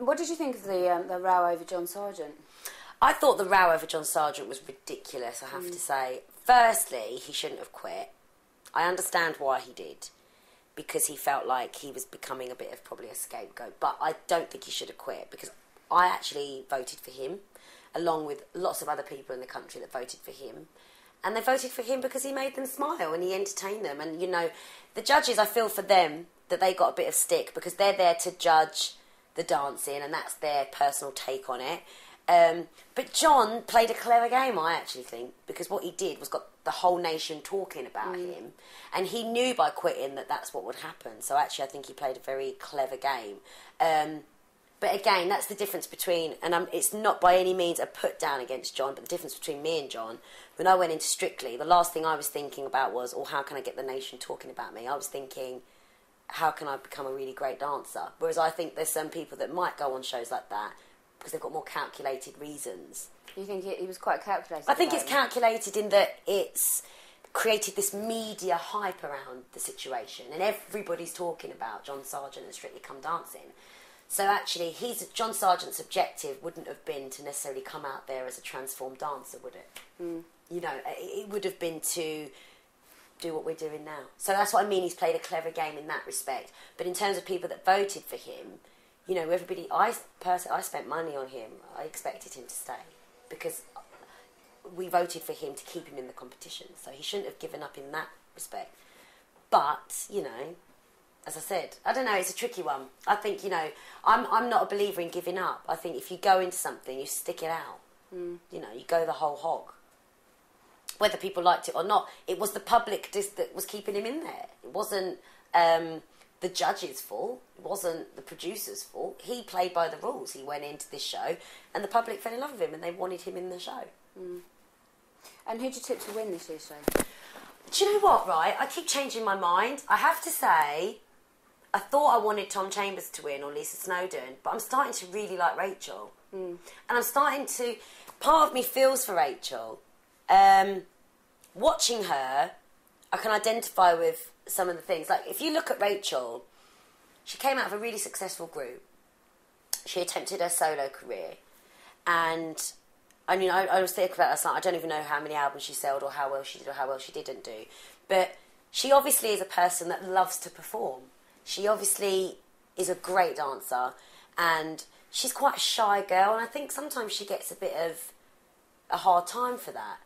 What did you think of the row over John Sargent? I thought the row over John Sargent was ridiculous, I have to say. Firstly, he shouldn't have quit. I understand why he did, because he felt like he was becoming a bit of probably a scapegoat. But I don't think he should have quit, because I actually voted for him, along with lots of other people in the country that voted for him. And they voted for him because he made them smile and he entertained them. And, you know, the judges, I feel for them that they got a bit of stick because they're there to judge the dancing and that's their personal take on it. But John played a clever game, I actually think, because what he did was got the whole nation talking about him, and he knew by quitting that that's what would happen. So actually I think he played a very clever game. But again, that's the difference between, and it's not by any means a put down against John, but the difference between me and John, when I went into Strictly, the last thing I was thinking about was, how can I get the nation talking about me? I was thinking, how can I become a really great dancer? Whereas I think there's some people that might go on shows like that because they've got more calculated reasons. You think he was quite calculated? I think it's calculated in that it's created this media hype around the situation, and everybody's talking about John Sargent and Strictly Come Dancing. So actually, John Sargent's objective wouldn't have been to necessarily come out there as a transformed dancer, would it? You know, it would have been to do what we're doing now. So that's what I mean, he's played a clever game in that respect. But in terms of people that voted for him, you know, everybody, I spent money on him. I expected him to stay because we voted for him to keep him in the competition. So he shouldn't have given up in that respect. But, you know, as I said, I don't know, it's a tricky one. I think, you know, I'm not a believer in giving up. I think if you go into something, you stick it out. You know, you go the whole hog. Whether people liked it or not, it was the public that was keeping him in there. It wasn't the judge's fault. It wasn't the producer's fault. He played by the rules. He went into this show and the public fell in love with him and they wanted him in the show. And who'd you tip to win this year's show? Do you know what, right? I keep changing my mind. I have to say, I thought I wanted Tom Chambers to win or Lisa Snowdon, but I'm starting to really like Rachel. And I'm starting to... Part of me feels for Rachel. Watching her, I can identify with some of the things. Like, if you look at Rachel, she came out of a really successful group. She attempted her solo career. And, I mean, I was thinking about last night, I don't even know how many albums she sold or how well she did or how well she didn't do. But she obviously is a person that loves to perform. She obviously is a great dancer. And she's quite a shy girl. And I think sometimes she gets a bit of a hard time for that.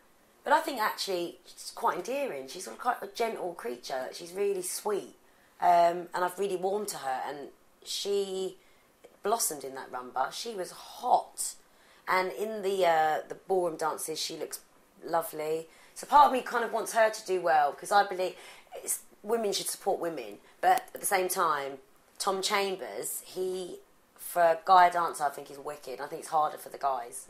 But I think actually she's quite endearing. She's quite a gentle creature. She's really sweet. And I've really warmed to her. And she blossomed in that rumba. She was hot. And in the ballroom dances, she looks lovely. So part of me kind of wants her to do well because I believe women should support women. But at the same time, Tom Chambers, for a guy dancer, I think is wicked. I think it's harder for the guys.